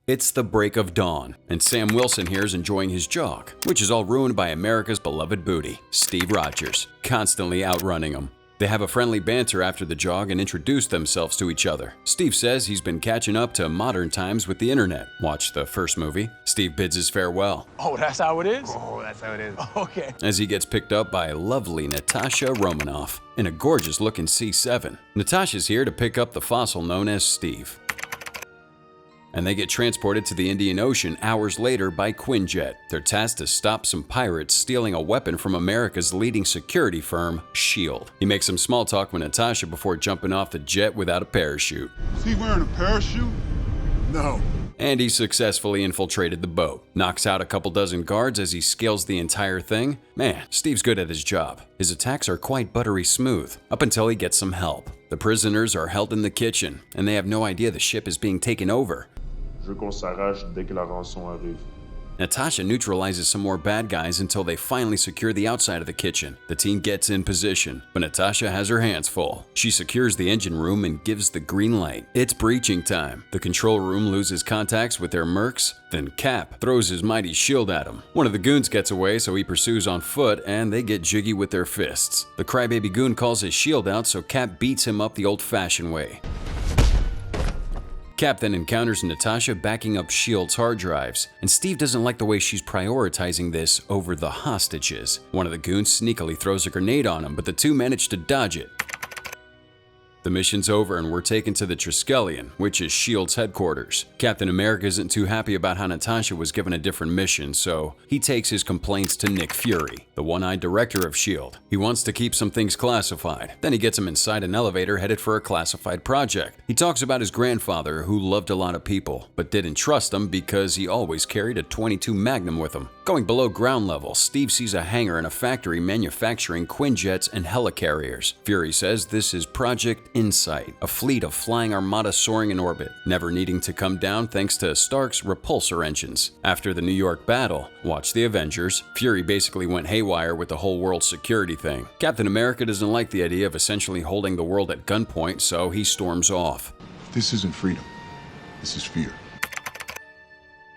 It's the break of dawn, and Sam Wilson here is enjoying his jog, which is all ruined by America's beloved booty, Steve Rogers, constantly outrunning him. They have a friendly banter after the jog and introduce themselves to each other. Steve says he's been catching up to modern times with the internet. Watch the first movie. Steve bids his farewell. Oh, that's how it is? Oh, that's how it is. Okay. As he gets picked up by lovely Natasha Romanoff in a gorgeous-looking C7. Natasha's here to pick up the fossil known as Steve, and they get transported to the Indian Ocean hours later by Quinjet. They're tasked to stop some pirates stealing a weapon from America's leading security firm, S.H.I.E.L.D. He makes some small talk with Natasha before jumping off the jet without a parachute. Is he wearing a parachute? No. And he successfully infiltrated the boat. Knocks out a couple dozen guards as he scales the entire thing. Man, Steve's good at his job. His attacks are quite buttery smooth, up until he gets some help. The prisoners are held in the kitchen, and they have no idea the ship is being taken over. Je veux qu'on s'arrache dès que la rançon arrive. Natasha neutralizes some more bad guys until they finally secure the outside of the kitchen. The team gets in position, but Natasha has her hands full. She secures the engine room and gives the green light. It's breaching time. The control room loses contacts with their mercs, then Cap throws his mighty shield at him. One of the goons gets away, so he pursues on foot, and they get jiggy with their fists. The crybaby goon calls his shield out, so Cap beats him up the old-fashioned way. Cap then encounters Natasha backing up S.H.I.E.L.D.'s hard drives, and Steve doesn't like the way she's prioritizing this over the hostages. One of the goons sneakily throws a grenade on him, but the two manage to dodge it. The mission's over and we're taken to the Triskelion, which is S.H.I.E.L.D.'s headquarters. Captain America isn't too happy about how Natasha was given a different mission, so he takes his complaints to Nick Fury, the one-eyed director of S.H.I.E.L.D. He wants to keep some things classified. Then he gets him inside an elevator headed for a classified project. He talks about his grandfather who loved a lot of people, but didn't trust them because he always carried a .22 Magnum with him. Going below ground level, Steve sees a hangar in a factory manufacturing Quinjets and helicarriers. Fury says this is Project Insight, a fleet of flying armada soaring in orbit, never needing to come down thanks to Stark's repulsor engines. After the New York battle, watch the Avengers, Fury basically went haywire with the whole world security thing. Captain America doesn't like the idea of essentially holding the world at gunpoint, so he storms off. This isn't freedom. This is fear.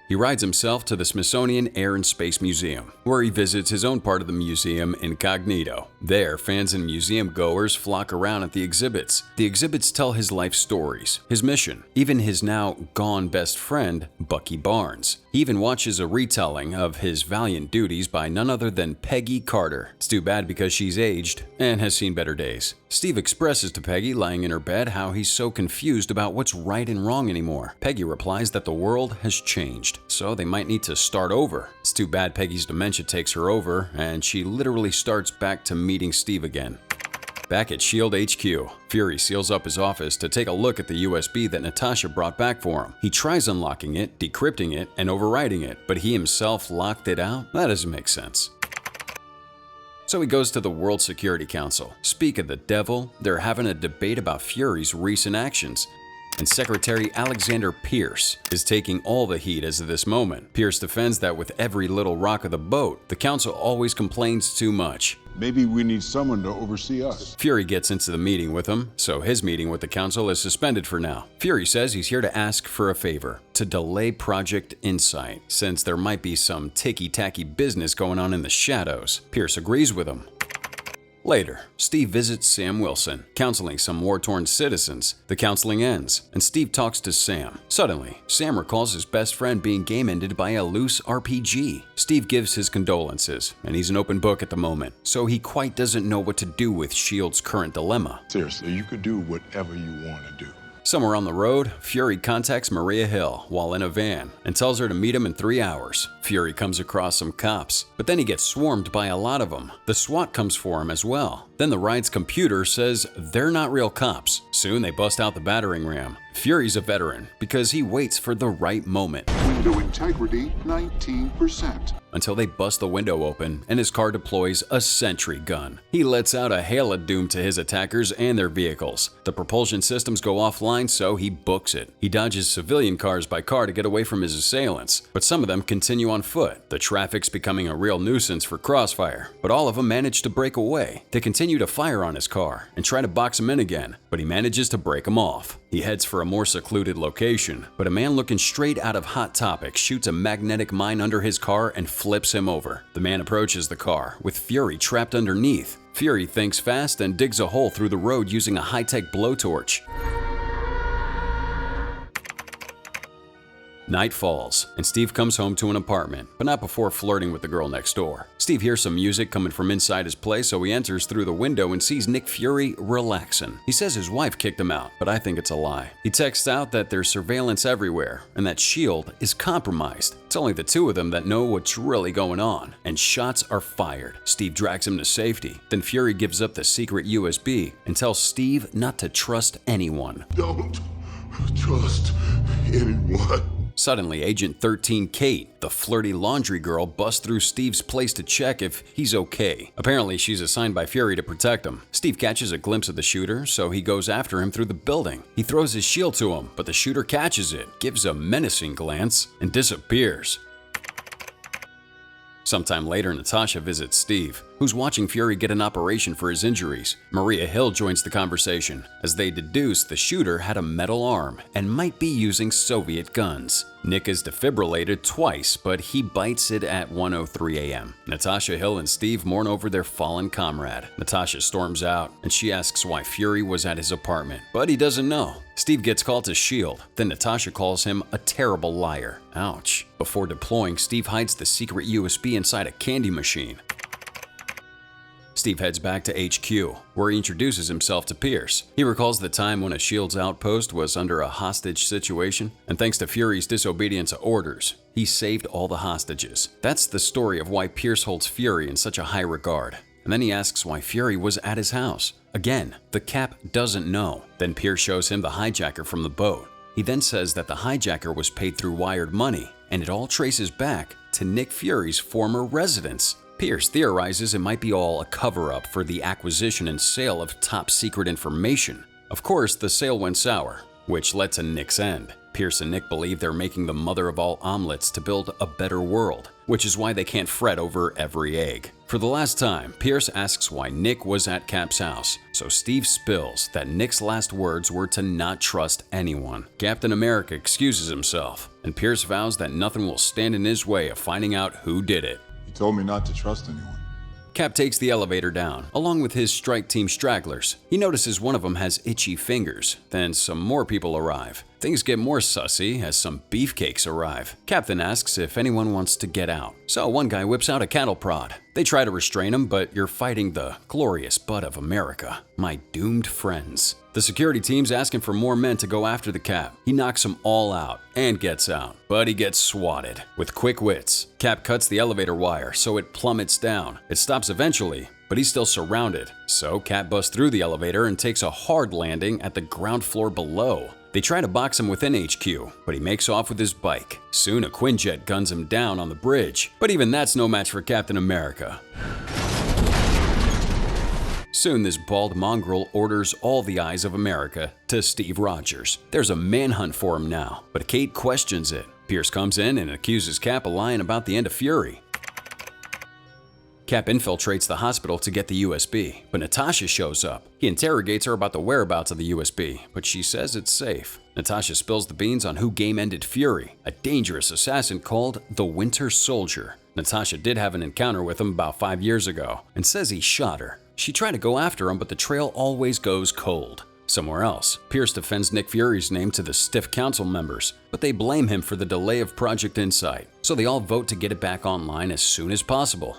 He rides himself to the Smithsonian Air and Space Museum, where he visits his own part of the museum incognito. There, fans and museum goers flock around at the exhibits. The exhibits tell his life stories, his mission, even his now gone best friend, Bucky Barnes. He even watches a retelling of his valiant duties by none other than Peggy Carter. It's too bad because she's aged and has seen better days. Steve expresses to Peggy, lying in her bed, how he's so confused about what's right and wrong anymore. Peggy replies that the world has changed, so they might need to start over. It's too bad Peggy's dementia takes her over, and she literally starts back to meeting Steve again. Back at S.H.I.E.L.D. HQ, Fury seals up his office to take a look at the USB that Natasha brought back for him. He tries unlocking it, decrypting it, and overwriting it, but he himself locked it out? That doesn't make sense. So he goes to the World Security Council. Speak of the devil, they're having a debate about Fury's recent actions, and Secretary Alexander Pierce is taking all the heat as of this moment. Pierce defends that with every little rock of the boat, the council always complains too much. Maybe we need someone to oversee us. Fury gets into the meeting with him, so his meeting with the council is suspended for now. Fury says he's here to ask for a favor, to delay Project Insight, since there might be some ticky-tacky business going on in the shadows. Pierce agrees with him. Later, Steve visits Sam Wilson, counseling some war-torn citizens. The counseling ends, and Steve talks to Sam. Suddenly, Sam recalls his best friend being game-ended by a loose RPG. Steve gives his condolences, and he's an open book at the moment, so he quite doesn't know what to do with S.H.I.E.L.D.'s current dilemma. Seriously, you could do whatever you want to do. Somewhere on the road, Fury contacts Maria Hill while in a van and tells her to meet him in 3 hours. Fury comes across some cops, but then he gets swarmed by a lot of them. The SWAT comes for him as well. Then the ride's computer says they're not real cops. Soon they bust out the battering ram. Fury's a veteran because he waits for the right moment. Window integrity, 19%. Until they bust the window open and his car deploys a sentry gun. He lets out a hail of doom to his attackers and their vehicles. The propulsion systems go offline, so he books it. He dodges civilian cars by car to get away from his assailants, but some of them continue on foot. The traffic's becoming a real nuisance for Crossfire, but all of them manage to break away. They continue continue to fire on his car and try to box him in again, but he manages to break him off. He heads for a more secluded location, but a man looking straight out of Hot Topic shoots a magnetic mine under his car and flips him over. The man approaches the car, with Fury trapped underneath. Fury thinks fast and digs a hole through the road using a high-tech blowtorch. Night falls, and Steve comes home to an apartment, but not before flirting with the girl next door. Steve hears some music coming from inside his place, so he enters through the window and sees Nick Fury relaxing. He says his wife kicked him out, but I think it's a lie. He texts out that there's surveillance everywhere, and that S.H.I.E.L.D. is compromised. It's only the two of them that know what's really going on, and shots are fired. Steve drags him to safety. Then Fury gives up the secret USB and tells Steve not to trust anyone. Don't trust anyone. Suddenly, Agent 13 Kate, the flirty laundry girl, busts through Steve's place to check if he's okay. Apparently, she's assigned by Fury to protect him. Steve catches a glimpse of the shooter, so he goes after him through the building. He throws his shield to him, but the shooter catches it, gives a menacing glance, and disappears. Sometime later, Natasha visits Steve, who's watching Fury get an operation for his injuries. Maria Hill joins the conversation, as they deduce the shooter had a metal arm and might be using Soviet guns. Nick is defibrillated twice, but he bites it at 1:03 a.m. Natasha Hill and Steve mourn over their fallen comrade. Natasha storms out, and she asks why Fury was at his apartment, but he doesn't know. Steve gets called to S.H.I.E.L.D., then Natasha calls him a terrible liar. Ouch. Before deploying, Steve hides the secret USB inside a candy machine. Steve heads back to HQ, where he introduces himself to Pierce. He recalls the time when a S.H.I.E.L.D.'s outpost was under a hostage situation, and thanks to Fury's disobedience to orders, he saved all the hostages. That's the story of why Pierce holds Fury in such a high regard. And then he asks why Fury was at his house. Again, the Cap doesn't know. Then Pierce shows him the hijacker from the boat. He then says that the hijacker was paid through wired money, and it all traces back to Nick Fury's former residence. Pierce theorizes it might be all a cover-up for the acquisition and sale of top-secret information. Of course, the sale went sour, which led to Nick's end. Pierce and Nick believe they're making the mother of all omelets to build a better world, which is why they can't fret over every egg. For the last time, Pierce asks why Nick was at Cap's house, so Steve spills that Nick's last words were to not trust anyone. Captain America excuses himself, and Pierce vows that nothing will stand in his way of finding out who did it. You told me not to trust anyone. Cap takes the elevator down, along with his strike team stragglers. He notices one of them has itchy fingers. Then some more people arrive. Things get more sussy as some beefcakes arrive. Cap then asks if anyone wants to get out. So one guy whips out a cattle prod. They try to restrain him, but you're fighting the glorious butt of America, my doomed friends. The security team's asking for more men to go after the Cap. He knocks them all out and gets out, but he gets swatted. With quick wits, Cap cuts the elevator wire so it plummets down. It stops eventually, but he's still surrounded. So Cap busts through the elevator and takes a hard landing at the ground floor below. They try to box him within HQ, but he makes off with his bike. Soon a Quinjet guns him down on the bridge, but even that's no match for Captain America. Soon this bald mongrel orders all the eyes of America to Steve Rogers. There's a manhunt for him now, but Kate questions it. Pierce comes in and accuses Cap of lying about the end of Fury. Cap infiltrates the hospital to get the USB, but Natasha shows up. He interrogates her about the whereabouts of the USB, but she says it's safe. Natasha spills the beans on who game-ended Fury, a dangerous assassin called the Winter Soldier. Natasha did have an encounter with him about 5 years ago and says he shot her. She tried to go after him, but the trail always goes cold. Somewhere else, Pierce defends Nick Fury's name to the stiff council members, but they blame him for the delay of Project Insight, so they all vote to get it back online as soon as possible.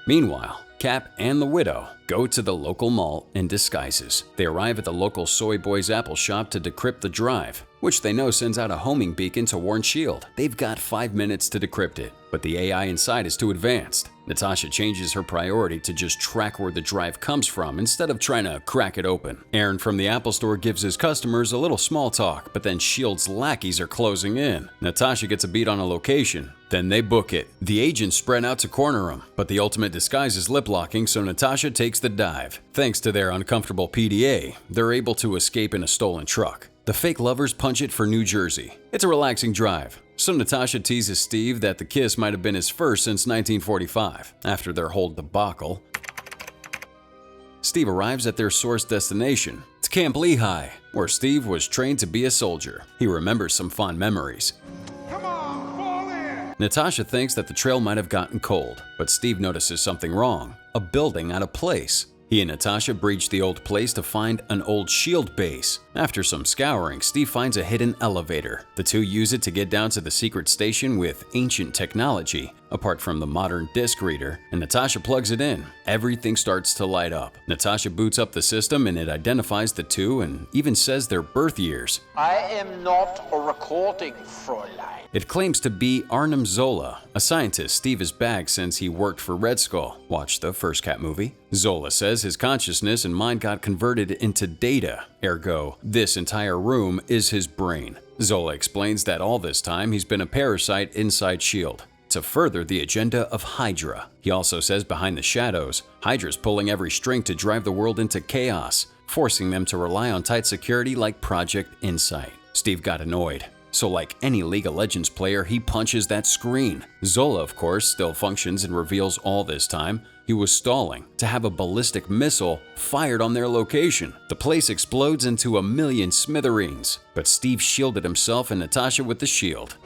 Meanwhile, Cap and the Widow go to the local mall in disguises. They arrive at the local Soy Boys Apple shop to decrypt the drive, which they know sends out a homing beacon to warn S.H.I.E.L.D. They've got 5 minutes to decrypt it, but the AI inside is too advanced. Natasha changes her priority to just track where the drive comes from instead of trying to crack it open. Aaron from the Apple store gives his customers a little small talk, but then S.H.I.E.L.D.'s lackeys are closing in. Natasha gets a beat on a location. Then they book it. The agents spread out to corner him, but the ultimate disguise is lip-locking, so Natasha takes the dive. Thanks to their uncomfortable PDA, they're able to escape in a stolen truck. The fake lovers punch it for New Jersey. It's a relaxing drive, so Natasha teases Steve that the kiss might have been his first since 1945, after their whole debacle. Steve arrives at their source destination. It's Camp Lehigh, where Steve was trained to be a soldier. He remembers some fond memories. Come on, fall in! Natasha thinks that the trail might have gotten cold, but Steve notices something wrong. A building out of place. He and Natasha breach the old place to find an old SHIELD base. After some scouring, Steve finds a hidden elevator. The two use it to get down to the secret station with ancient technology, apart from the modern disc reader, and Natasha plugs it in. Everything starts to light up. Natasha boots up the system and it identifies the two and even says their birth years. I am not a recording, Fräulein. It claims to be Arnim Zola, a scientist Steve has bagged since he worked for Red Skull. Watch the first Cat movie. Zola says his consciousness and mind got converted into data, ergo, this entire room is his brain. Zola explains that all this time he's been a parasite inside SHIELD to further the agenda of Hydra. He also says behind the shadows, Hydra's pulling every string to drive the world into chaos, forcing them to rely on tight security like Project Insight. Steve got annoyed. So like any League of Legends player, he punches that screen. Zola, of course, still functions and reveals all this time he was stalling to have a ballistic missile fired on their location. The place explodes into a million smithereens, but Steve shielded himself and Natasha with the shield.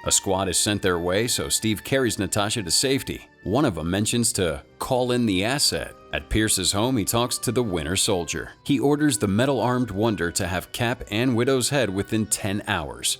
A squad is sent their way, so Steve carries Natasha to safety. One of them mentions to call in the asset. At Pierce's home, he talks to the Winter Soldier. He orders the metal-armed wonder to have Cap and Widow's head within 10 hours.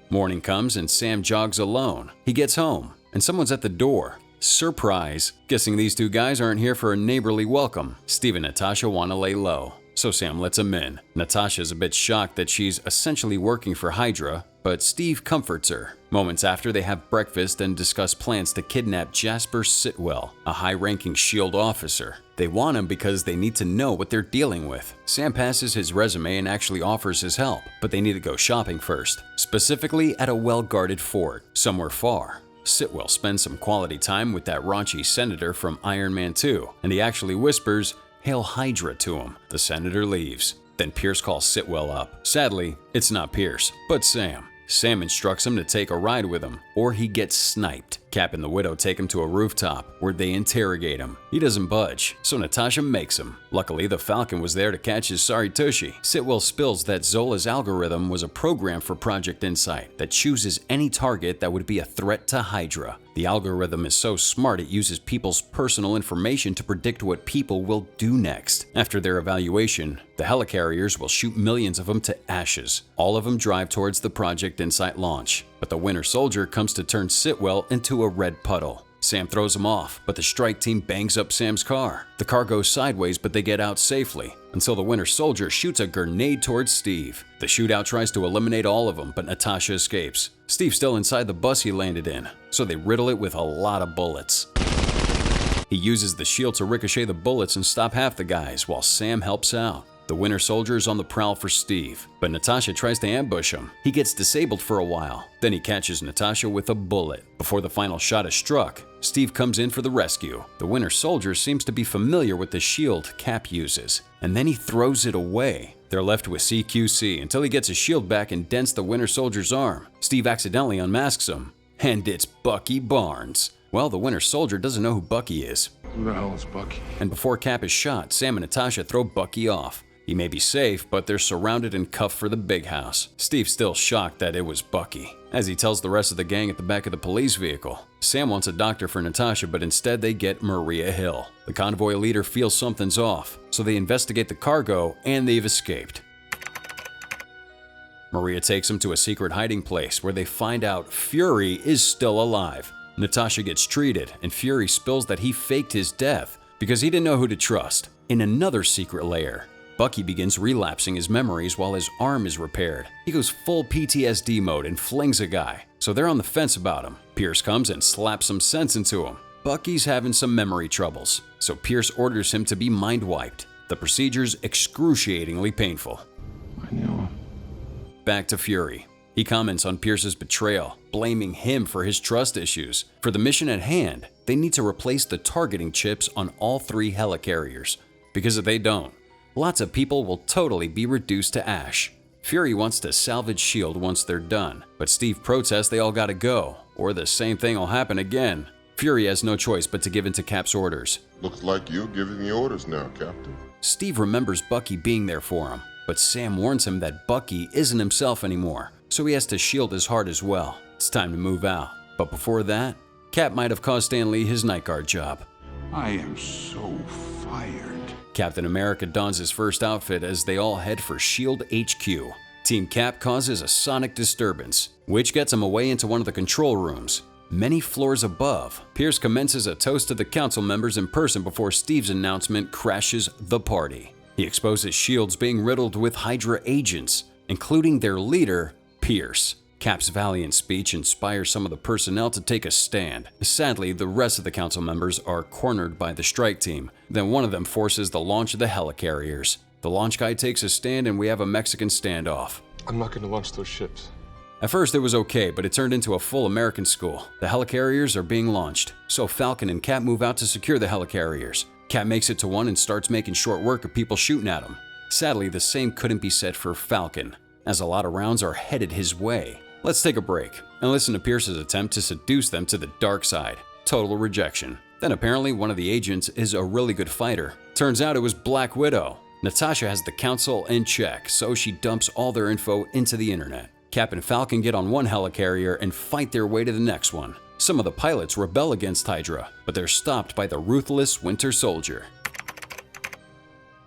Morning comes and Sam jogs alone. He gets home, and someone's at the door. Surprise! Guessing these two guys aren't here for a neighborly welcome. Steve and Natasha want to lay low, so Sam lets him in. Natasha's a bit shocked that she's essentially working for Hydra, but Steve comforts her. Moments after, they have breakfast and discuss plans to kidnap Jasper Sitwell, a high-ranking SHIELD officer. They want him because they need to know what they're dealing with. Sam passes his resume and actually offers his help, but they need to go shopping first, specifically at a well-guarded fort, somewhere far. Sitwell spends some quality time with that raunchy senator from Iron Man 2, and he actually whispers, "Hail Hydra" to him. The senator leaves. Then Pierce calls Sitwell up. Sadly, it's not Pierce, but Sam. Sam instructs him to take a ride with him, or he gets sniped. Cap and the Widow take him to a rooftop, where they interrogate him. He doesn't budge, so Natasha makes him. Luckily, the Falcon was there to catch his sorry tushy. Sitwell spills that Zola's algorithm was a program for Project Insight that chooses any target that would be a threat to Hydra. The algorithm is so smart it uses people's personal information to predict what people will do next. After their evaluation, the helicarriers will shoot millions of them to ashes. All of them drive towards the Project Insight launch, but the Winter Soldier comes to turn Sitwell into a red puddle. Sam throws him off, but the strike team bangs up Sam's car. The car goes sideways, but they get out safely, until the Winter Soldier shoots a grenade towards Steve. The shootout tries to eliminate all of them, but Natasha escapes. Steve's still inside the bus he landed in, so they riddle it with a lot of bullets. He uses the shield to ricochet the bullets and stop half the guys, while Sam helps out. The Winter Soldier is on the prowl for Steve, but Natasha tries to ambush him. He gets disabled for a while, then he catches Natasha with a bullet. Before the final shot is struck, Steve comes in for the rescue. The Winter Soldier seems to be familiar with the shield Cap uses, and then he throws it away. They're left with CQC until he gets his shield back and dents the Winter Soldier's arm. Steve accidentally unmasks him, and it's Bucky Barnes. Well, the Winter Soldier doesn't know who Bucky is. Who the hell is Bucky? And before Cap is shot, Sam and Natasha throw Bucky off. He may be safe, but they're surrounded and cuffed for the big house. Steve's still shocked that it was Bucky, as he tells the rest of the gang at the back of the police vehicle. Sam wants a doctor for Natasha, but instead they get Maria Hill. The convoy leader feels something's off, so they investigate the cargo, and they've escaped. Maria takes them to a secret hiding place where they find out Fury is still alive. Natasha gets treated, and Fury spills that he faked his death because he didn't know who to trust. In another secret lair, Bucky begins relapsing his memories while his arm is repaired. He goes full PTSD mode and flings a guy, so they're on the fence about him. Pierce comes and slaps some sense into him. Bucky's having some memory troubles, so Pierce orders him to be mind-wiped. The procedure's excruciatingly painful. I knew him. Back to Fury. He comments on Pierce's betrayal, blaming him for his trust issues. For the mission at hand, they need to replace the targeting chips on all 3 helicarriers, because if they don't, lots of people will totally be reduced to ash. Fury wants to salvage S.H.I.E.L.D. once they're done, but Steve protests they all gotta go, or the same thing will happen again. Fury has no choice but to give in to Cap's orders. Looks like you're giving the orders now, Captain. Steve remembers Bucky being there for him, but Sam warns him that Bucky isn't himself anymore, so he has to shield his heart as well. It's time to move out. But before that, Cap might have caused Stan Lee his night guard job. I am so fired. Captain America dons his first outfit as they all head for SHIELD HQ. Team Cap causes a sonic disturbance, which gets him away into one of the control rooms. Many floors above, Pierce commences a toast to the council members in person before Steve's announcement crashes the party. He exposes SHIELD's being riddled with Hydra agents, including their leader, Pierce. Cap's valiant speech inspires some of the personnel to take a stand. Sadly, the rest of the council members are cornered by the strike team. Then one of them forces the launch of the helicarriers. The launch guy takes a stand and we have a Mexican standoff. I'm not going to launch those ships. At first it was okay, but it turned into a full American school. The helicarriers are being launched, so Falcon and Cap move out to secure the helicarriers. Cap makes it to one and starts making short work of people shooting at him. Sadly, the same couldn't be said for Falcon, as a lot of rounds are headed his way. Let's take a break and listen to Pierce's attempt to seduce them to the dark side. Total rejection. Then apparently one of the agents is a really good fighter. Turns out it was Black Widow. Natasha has the council in check, so she dumps all their info into the internet. Cap and Falcon get on one helicarrier and fight their way to the next one. Some of the pilots rebel against Hydra, but they're stopped by the ruthless Winter Soldier.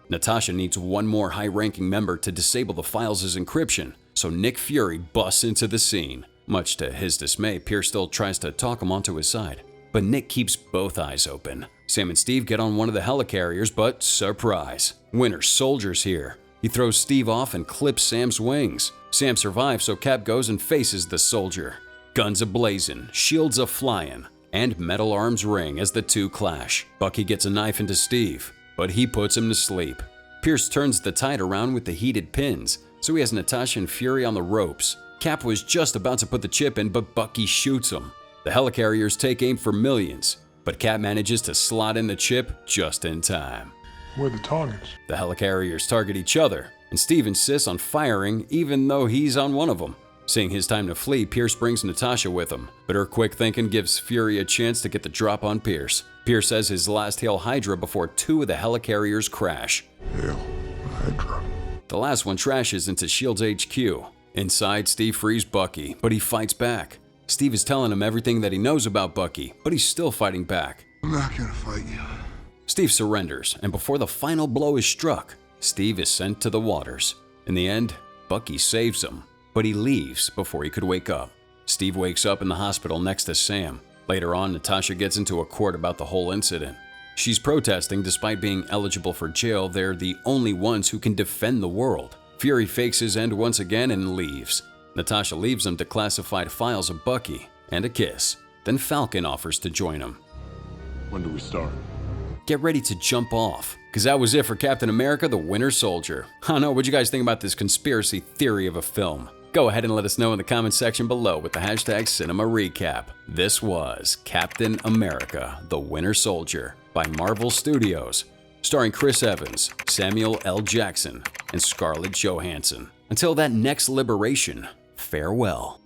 Natasha needs one more high-ranking member to disable the files' encryption, so Nick Fury busts into the scene. Much to his dismay, Pierce still tries to talk him onto his side, but Nick keeps both eyes open. Sam and Steve get on one of the helicarriers, but surprise, Winter Soldier's here. He throws Steve off and clips Sam's wings. Sam survives, so Cap goes and faces the soldier. Guns a-blazing, shields a-flying, and metal arms ring as the two clash. Bucky gets a knife into Steve, but he puts him to sleep. Pierce turns the tide around with the heated pins, so he has Natasha and Fury on the ropes. Cap was just about to put the chip in, but Bucky shoots him. The helicarriers take aim for millions, but Cap manages to slot in the chip just in time. We're the targets. The helicarriers target each other, and Steve insists on firing even though he's on one of them. Seeing his time to flee, Pierce brings Natasha with him, but her quick thinking gives Fury a chance to get the drop on Pierce. Pierce says his last Hail Hydra before two of the helicarriers crash. Hail Hydra. The last one trashes into SHIELD's HQ. Inside, Steve frees Bucky, but he fights back. Steve is telling him everything that he knows about Bucky, but he's still fighting back. I'm not gonna fight you. Steve surrenders, and before the final blow is struck, Steve is sent to the waters. In the end, Bucky saves him, but he leaves before he could wake up. Steve wakes up in the hospital next to Sam. Later on, Natasha gets into a court about the whole incident. She's protesting despite being eligible for jail. They're the only ones who can defend the world. Fury fakes his end once again and leaves. Natasha leaves him to classified files of Bucky and a kiss. Then Falcon offers to join him. When do we start? Get ready to jump off, because that was it for Captain America: The Winter Soldier. I don't know, what'd you guys think about this conspiracy theory of a film? Go ahead and let us know in the comment section below with the hashtag #CinemaRecap. This was Captain America: The Winter Soldier by Marvel Studios, starring Chris Evans, Samuel L. Jackson, and Scarlett Johansson. Until that next liberation, farewell.